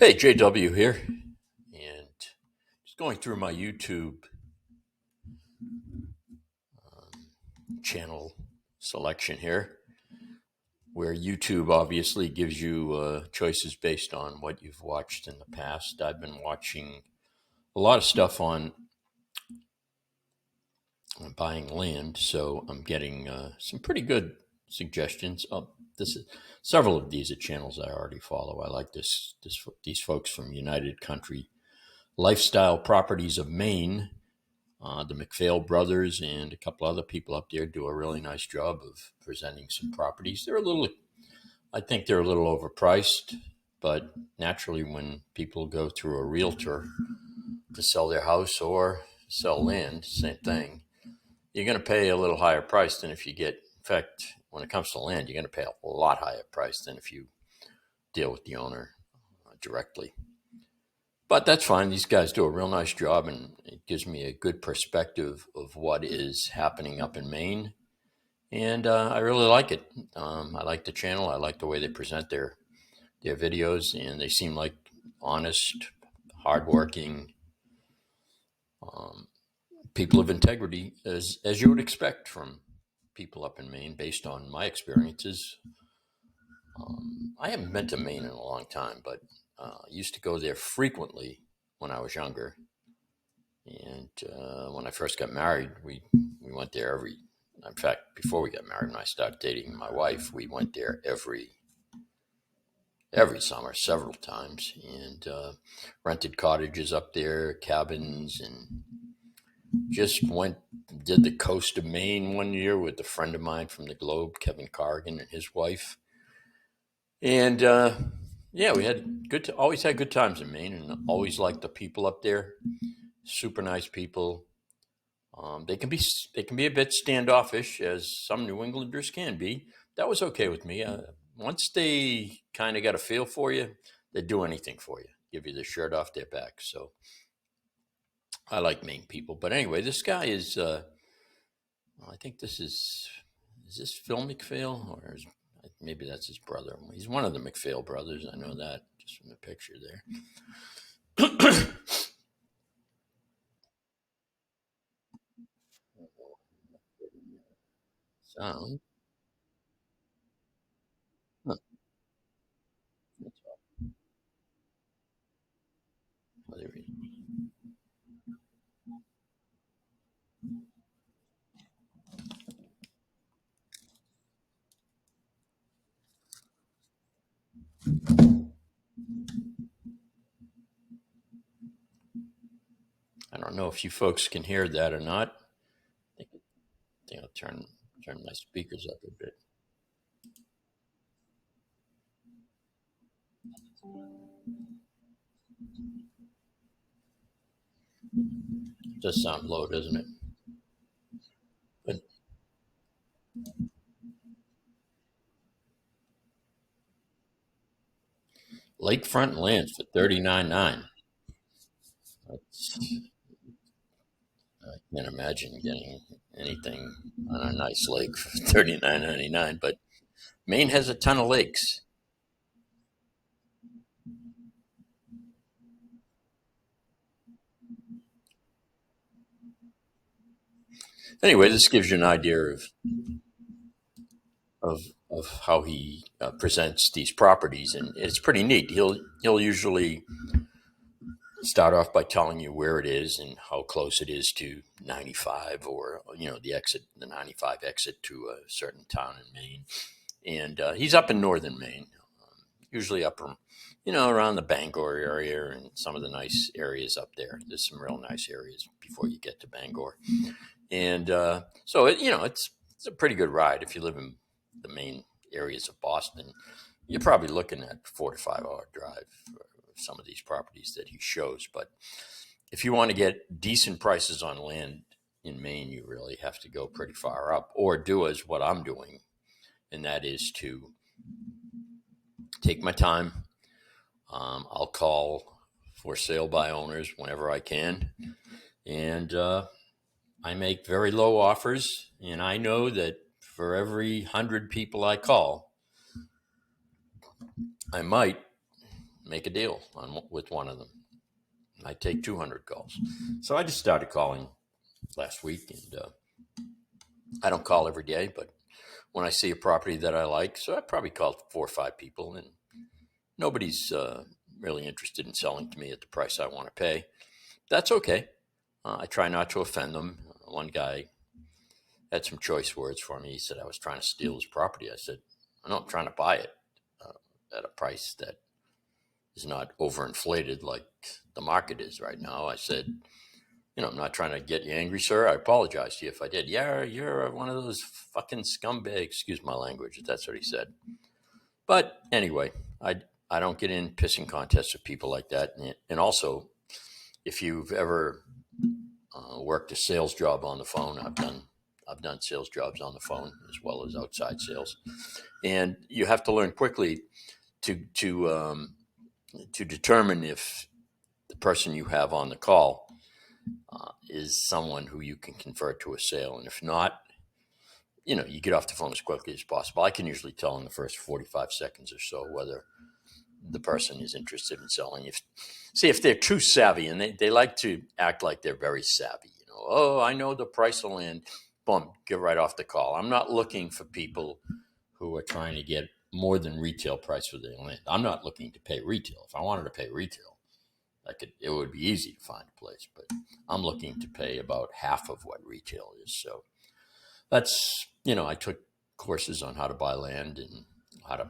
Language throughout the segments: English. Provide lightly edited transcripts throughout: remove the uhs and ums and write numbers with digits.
Hey, JW here, and just going through my YouTube channel selection here, where YouTube obviously gives you choices based on what you've watched in the past. I've been watching a lot of stuff on buying land, so I'm getting some pretty good suggestions. This is several of these are channels I already follow. I like these folks from United Country Lifestyle Properties of Maine. The McPhail brothers and a couple other people up there do a really nice job of presenting some properties. I think they're a little overpriced, but naturally, when people go through a realtor to sell their house or sell land, same thing, you're going to pay a little higher price than if you get, in fact, when it comes to land, you're going to pay a lot higher price than if you deal with the owner directly. But that's fine. These guys do a real nice job, and it gives me a good perspective of what is happening up in Maine. And I really like it. I like the channel. I like the way they present their videos, and they seem like honest, hardworking people of integrity, as you would expect from people up in Maine, based on my experiences. I haven't been to Maine in a long time, but I used to go there frequently when I was younger. And when I first got married, we went there in fact, before we got married, when I started dating my wife, we went there every summer, several times, and rented cottages up there, cabins, and just did the coast of Maine one year with a friend of mine from the Globe, Kevin Corrigan, and his wife. And yeah, we had always had good times in Maine, and always liked the people up there. Super nice people. They can be a bit standoffish, as some New Englanders can be. That was okay with me. Once they kind of got a feel for you, they'd do anything for you, give you the shirt off their back. So I like Maine people. But anyway, this guy is. I think is this Phil McPhail, or maybe that's his brother. He's one of the McPhail brothers. I know that just from the picture there. Sound. Huh, that's all. I don't know if you folks can hear that or not. I think I'll turn my speakers up a bit. It does sound low, doesn't it? But lakefront lands for 39.9. That's, I can't imagine getting anything on a nice lake for 39.99. But Maine has a ton of lakes. Anyway, this gives you an idea of of how he presents these properties, and it's pretty neat. He'll usually start off by telling you where it is and how close it is to 95, or the 95 exit to a certain town in Maine. And he's up in northern Maine, usually around the Bangor area and some of the nice areas up there. There's some real nice areas before you get to Bangor. And so it's a pretty good ride if you live in the main areas of Boston. You're probably looking at 4 to 5 hour drive for some of these properties that he shows. But if you want to get decent prices on land in Maine, you really have to go pretty far up, or do as what I'm doing, and that is to take my time. I'll call for sale by owners whenever I can, and I make very low offers, and I know that for every 100 people I call, I might make a deal with one of them. I take 200 calls. So I just started calling last week, and I don't call every day, but when I see a property that I like, so I probably called 4 or 5 people, and nobody's really interested in selling to me at the price I want to pay. That's okay. I try not to offend them. One guy had some choice words for me. He said I was trying to steal his property. I said, no, I'm trying to buy it at a price that is not overinflated like the market is right now. I said, I'm not trying to get you angry, sir. I apologize to you if I did. Yeah, you're one of those fucking scumbags. Excuse my language. That's what he said. But anyway, I don't get in pissing contests with people like that. And also, if you've ever worked a sales job on the phone, I've done sales jobs on the phone as well as outside sales, and you have to learn quickly to determine if the person you have on the call is someone who you can convert to a sale, and if not, you get off the phone as quickly as possible. I can usually tell in the first 45 seconds or so whether the person is interested in selling. If they're too savvy, and they like to act like they're very savvy, oh, I know the price of land, boom, get right off the call. I'm not looking for people who are trying to get more than retail price for their land. I'm not looking to pay retail. If I wanted to pay retail, it would be easy to find a place, but I'm looking to pay about half of what retail is. So that's, I took courses on how to buy land and how to,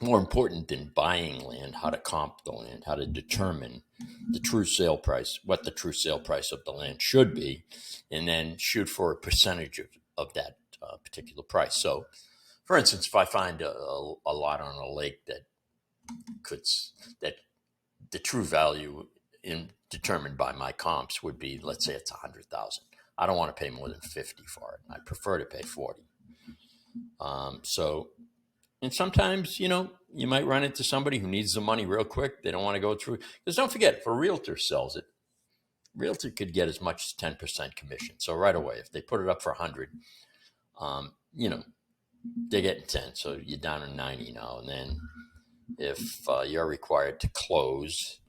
more important than buying land, how to comp the land, how to determine the true sale price, what the true sale price of the land should be, and then shoot for a percentage of that particular price. So, for instance, if I find a lot on a lake that the true value determined by my comps would be, let's say it's 100,000. I don't want to pay more than 50 for it. I prefer to pay 40. And sometimes, you might run into somebody who needs the money real quick. They don't want to go through. Because don't forget, if a realtor sells it, realtor could get as much as 10% commission. So right away, if they put it up for 100, they're getting 10. So you're down to 90 now. And then if you're required to close,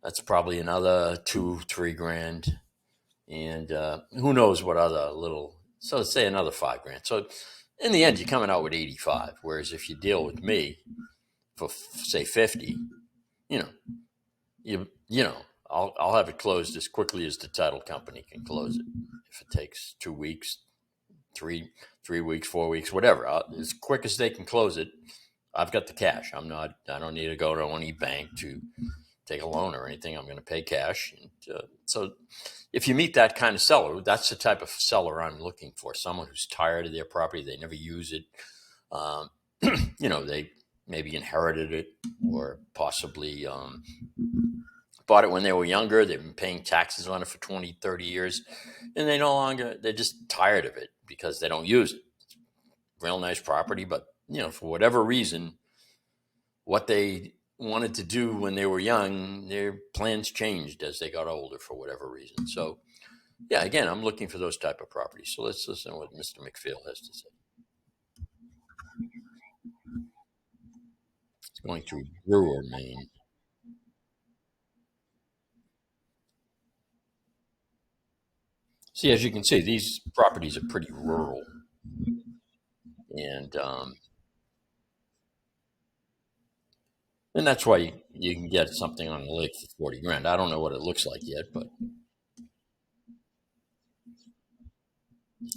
that's probably another 2-3 grand. And who knows what other so let's say another 5 grand. So in the end, you're coming out with 85. Whereas if you deal with me for say 50, you know, I'll have it closed as quickly as the title company can close it. If it takes 2 weeks, three weeks, 4 weeks, whatever, as quick as they can close it, I've got the cash. I don't need to go to any bank to take a loan or anything. I'm going to pay cash. And so if you meet that kind of seller, that's the type of seller I'm looking for. Someone who's tired of their property. They never use it. They maybe inherited it or possibly bought it when they were younger. They've been paying taxes on it for 20, 30 years. And they're just tired of it because they don't use it. It's real nice property, but, for whatever reason, what they wanted to do when they were young, their plans changed as they got older for whatever reason. So, yeah, again, I'm looking for those type of properties. So let's listen to what Mr. McPhail has to say. It's going through Brewer, Maine. See, as you can see, these properties are pretty rural, and that's why you can get something on the lake for 40 grand. I don't know what it looks like yet, but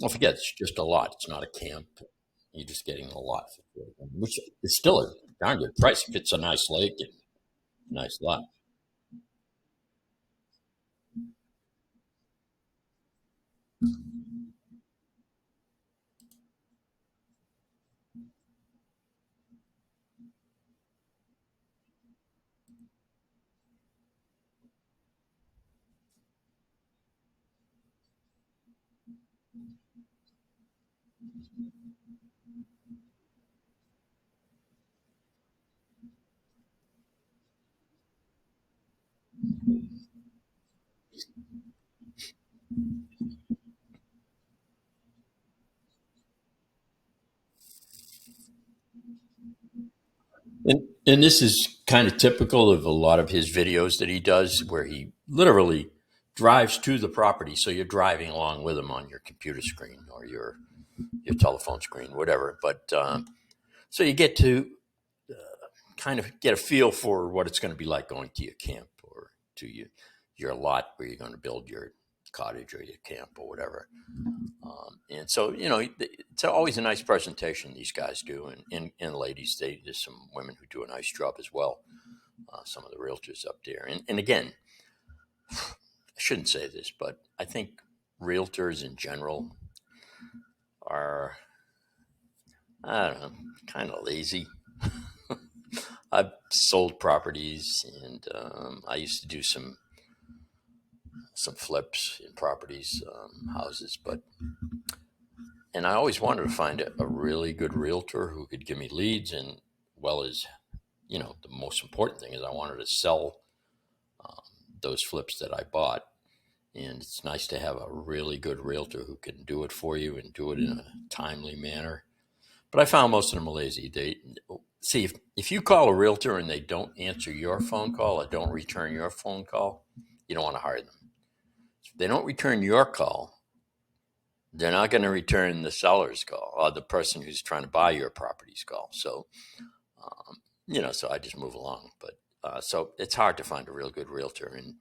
don't forget, it's just a lot. It's not a camp. You're just getting a lot for 40 grand, which is still a darn good price if it's a nice lake and nice lot. And this is kind of typical of a lot of his videos that he does, where he literally drives to the property. So you're driving along with him on your computer screen or your telephone screen, whatever. But so you get to kind of get a feel for what it's going to be like going to your camp or to your lot where you're going to build your cottage or your camp or whatever. And so, it's always a nice presentation these guys do. And ladies, there's some women who do a nice job as well. Some of the realtors up there. And again, I shouldn't say this, but I think realtors in general are, I don't know, kind of lazy. I've sold properties, and I used to do some flips in properties, houses, and I always wanted to find a really good realtor who could give me leads, and well as the most important thing is I wanted to sell those flips that I bought. And it's nice to have a really good realtor who can do it for you and do it in a timely manner. But I found most of them are lazy. They see if you call a realtor and they don't answer your phone call or don't return your phone call, you don't want to hire them. If they don't return your call, they're not going to return the seller's call or the person who's trying to buy your property's call. So, so I just move along. But so it's hard to find a real good realtor, and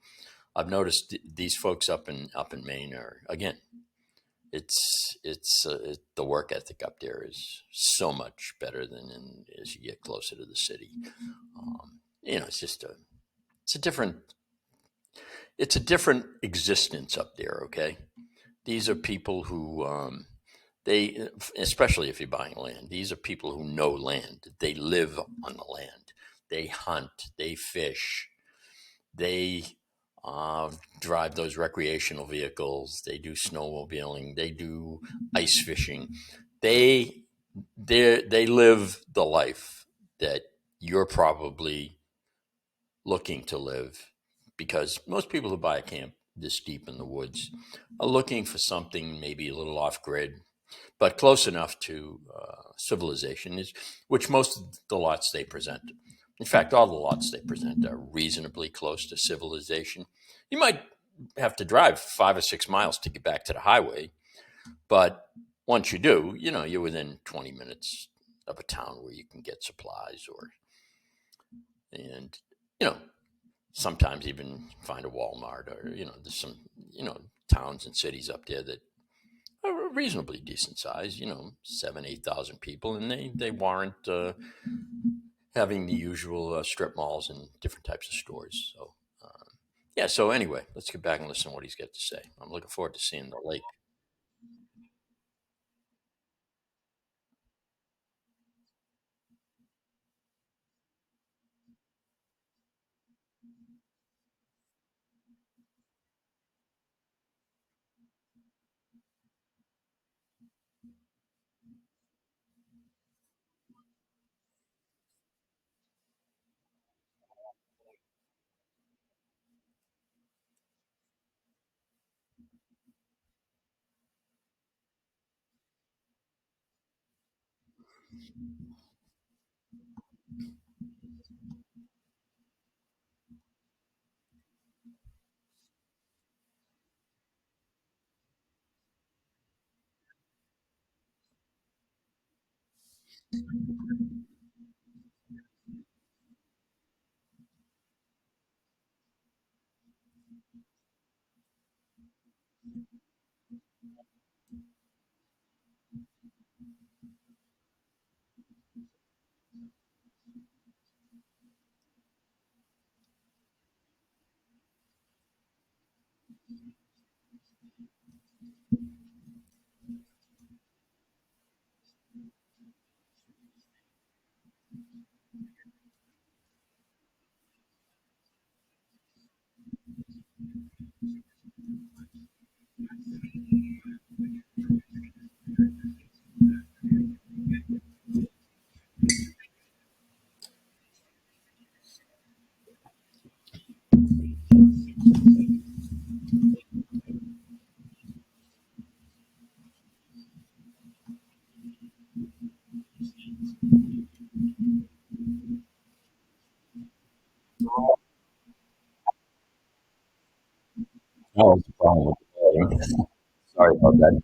I've noticed these folks up in Maine are, again, the work ethic up there is so much better than as you get closer to the city. It's just it's a different it's a different existence up there. Okay, these are people who they, especially if you're buying land, these are people who know land. They live on the land. They hunt. They fish. They drive those recreational vehicles. They do snowmobiling. They do ice fishing. They they live the life that you're probably looking to live, because most people who buy a camp this deep in the woods are looking for something maybe a little off grid, but close enough to civilization, which most of the lots they present. In fact, all the lots they present are reasonably close to civilization. You might have to drive 5 or 6 miles to get back to the highway, but once you do, you're within 20 minutes of a town where you can get supplies, and you know, sometimes even find a Walmart, or there's some towns and cities up there that are reasonably decent size, 7,000, 8,000 people, and they warrant having the usual strip malls and different types of stores. So yeah. So anyway, let's get back and listen to what he's got to say. I'm looking forward to seeing the lake. That was the problem with the volume. Sorry about that.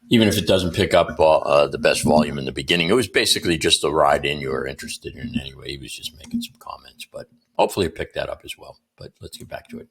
Even if it doesn't pick up the best volume in the beginning, it was basically just the ride in you were interested in anyway. He was just making some comments, but hopefully it picked that up as well. But let's get back to it.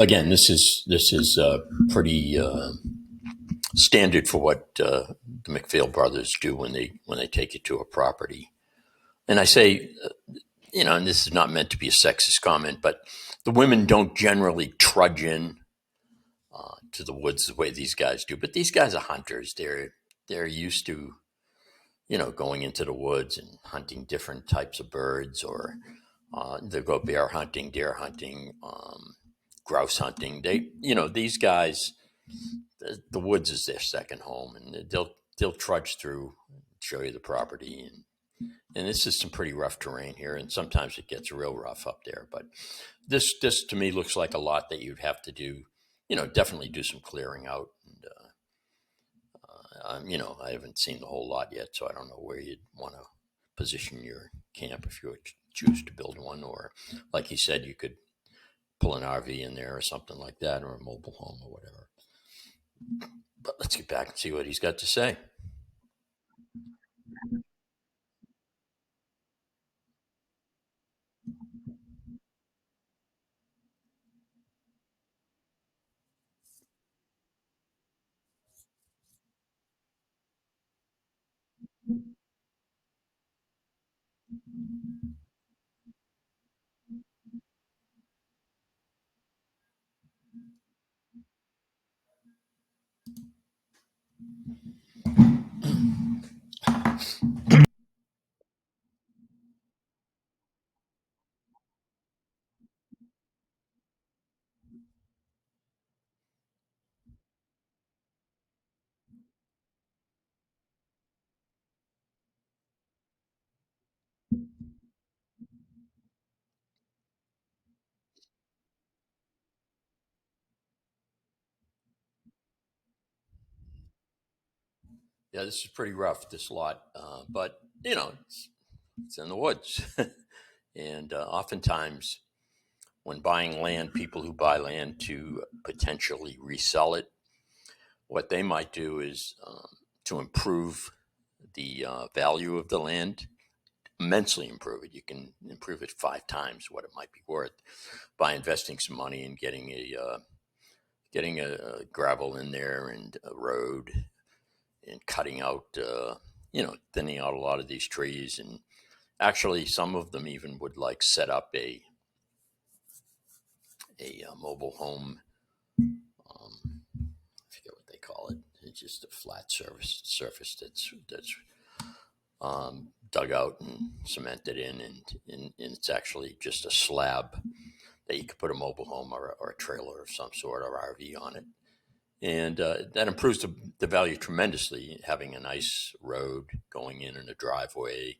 Again, this is pretty standard for what the McPhail brothers do when they take you to a property. And I say, and this is not meant to be a sexist comment, but the women don't generally trudge in to the woods the way these guys do. But these guys are hunters. They're used to going into the woods and hunting different types of birds, or they go bear hunting, deer hunting, grouse hunting. These guys, the woods is their second home, and they'll trudge through, show you the property, and this is some pretty rough terrain here, and sometimes it gets real rough up there. But this to me looks like a lot that you'd have to do, definitely do some clearing out. And I haven't seen the whole lot yet, so I don't know where you'd want to position your camp if you would choose to build one, or like you said, you could pull an RV in there or something like that, or a mobile home or whatever. But let's get back and see what he's got to say. Yeah, this is pretty rough, this lot, but it's in the woods, and oftentimes when buying land, people who buy land to potentially resell it, what they might do is to improve the value of the land, immensely improve it. You can improve it 5 times what it might be worth by investing some money and getting a gravel in there and a road, and cutting out, thinning out a lot of these trees. And actually, some of them even would like set up a mobile home. I forget what they call it. It's just a flat surface that's dug out and cemented in, and it's actually just a slab that you could put a mobile home or a trailer of some sort or RV on it. And that improves the value tremendously, having a nice road going in and a driveway.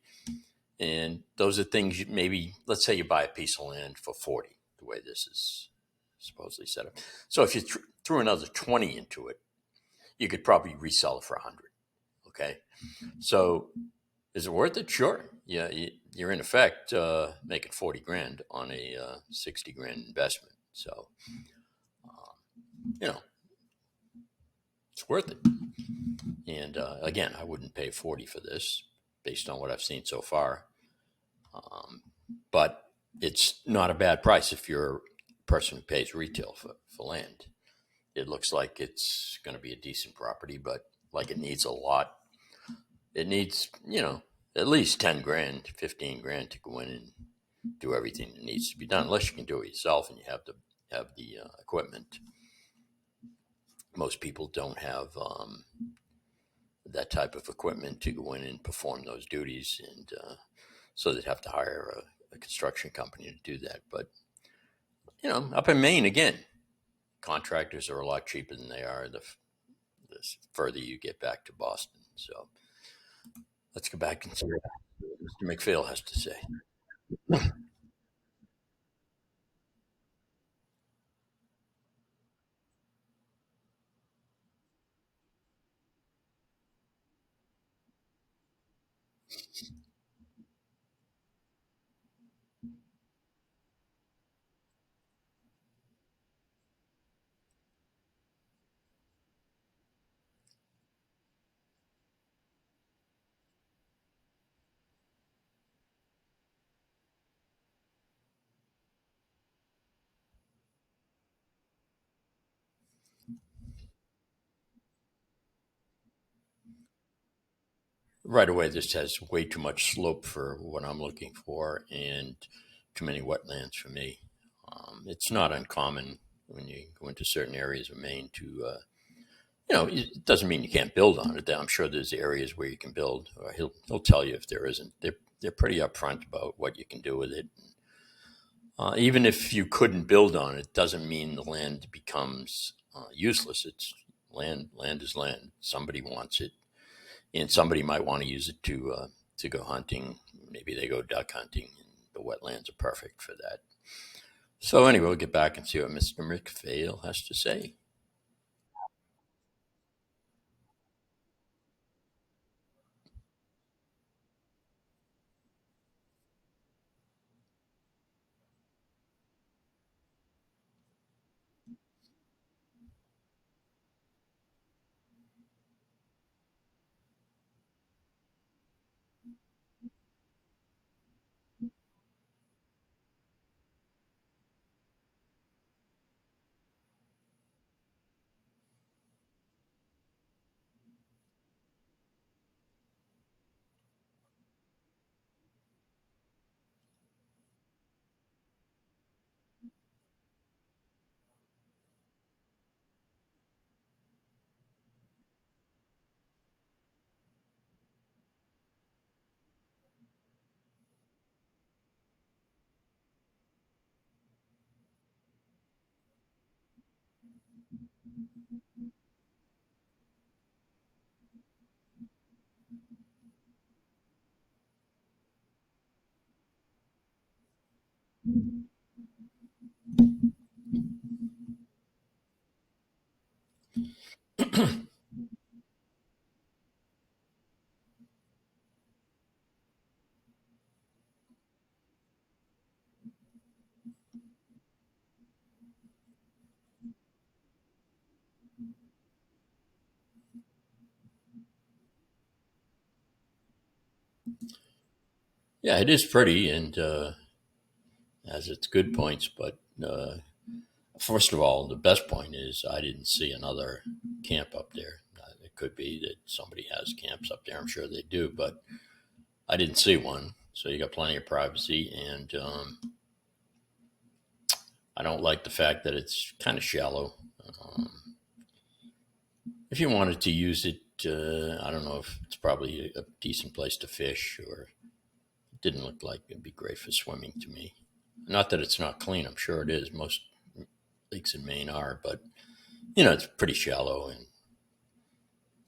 And those are things maybe, let's say you buy a piece of land for 40, the way this is supposedly set up. So if you threw another 20 into it, you could probably resell it for 100. Okay. So is it worth it? Sure. Yeah. You're in effect making 40 grand on a 60 grand investment. So, you know, it's worth it. And again, I wouldn't pay 40 for this. based on what I've seen so far. But it's not a bad price if you're a person who pays retail for land. It looks like it's going to be a decent property, but like it needs a lot. It needs, at least 10 grand, 15 grand to go in and do everything that needs to be done, unless you can do it yourself and you have the equipment. Most people don't have that type of equipment to go in and perform those duties, and so they'd have to hire a construction company to do that. But up in Maine again, contractors are a lot cheaper than they are the further you get back to Boston. So let's go back and see what Mr. McPhail has to say. Right away, this has way too much slope for what I'm looking for, and too many wetlands for me. It's not uncommon when you go into certain areas of Maine to, it doesn't mean you can't build on it. I'm sure there's areas where you can build. Or he'll tell you if there isn't. They're pretty upfront about what you can do with it. Even if you couldn't build on it, doesn't mean the land becomes useless. It's land. Land is land. Somebody wants it, and somebody might want to use it to go hunting. Maybe they go duck hunting. And the wetlands are perfect for that. So anyway, we'll get back and see what Mr. McPhail has to say. Yeah, it is pretty and has its good points, but first of all, the best point is I didn't see another camp up there. It could be that somebody has camps up there. I'm sure they do, but I didn't see one. So you got plenty of privacy, and I don't like the fact that it's kind of shallow. If you wanted to use it, I don't know if it's probably a decent place to fish, or it didn't look like it'd be great for swimming to me. Not that it's not clean. I'm sure it is. Most lakes in Maine are, but it's pretty shallow, and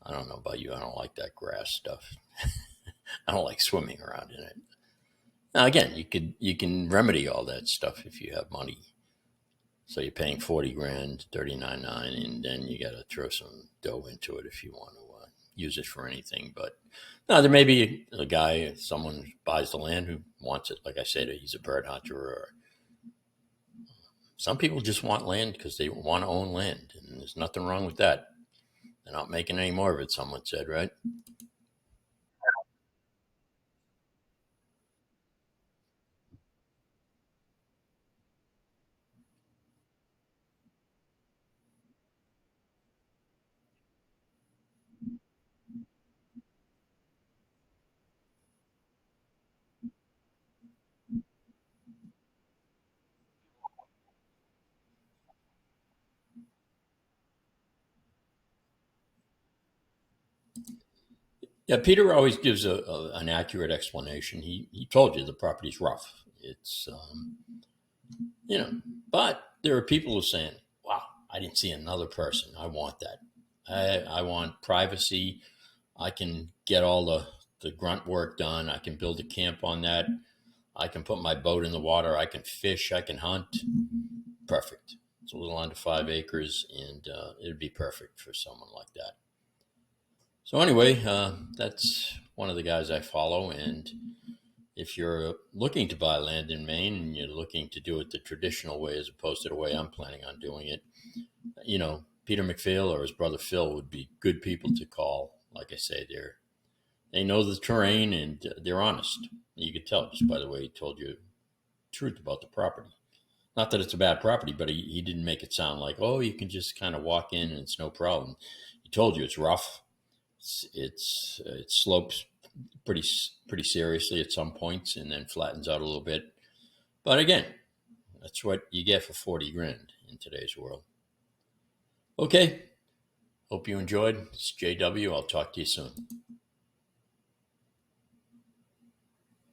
I don't know about you. I don't like that grass stuff. I don't like swimming around in it. Now again, you can remedy all that stuff if you have money. So you're paying 40 grand, 39.9, and then you got to throw some dough into it if you want to use it for anything. But no, there may be a guy, someone who buys the land who wants it. Like I said, he's a bird hunter, or some people just want land because they want to own land, and there's nothing wrong with that. They're not making any more of it. Someone said, right? Yeah, Peter always gives an accurate explanation. He told you the property's rough. It's you know, but there are people who are saying, "Wow, I didn't see another person. I want that. I want privacy. I can get all the grunt work done. I can build a camp on that. I can put my boat in the water. I can fish. I can hunt. Perfect. It's a little under 5 acres, and it'd be perfect for someone like that." So anyway, that's one of the guys I follow. And if you're looking to buy land in Maine and you're looking to do it the traditional way as opposed to the way I'm planning on doing it, Peter McPhail or his brother Phil would be good people to call. Like I say, they know the terrain and they're honest. You could tell just by the way he told you the truth about the property. Not that it's a bad property, but he didn't make it sound like, oh, you can just kind of walk in and it's no problem. He told you it's rough. It slopes pretty seriously at some points and then flattens out a little bit. But again, that's what you get for 40 grand in today's world. Okay. Hope you enjoyed. It's JW. I'll talk to you soon.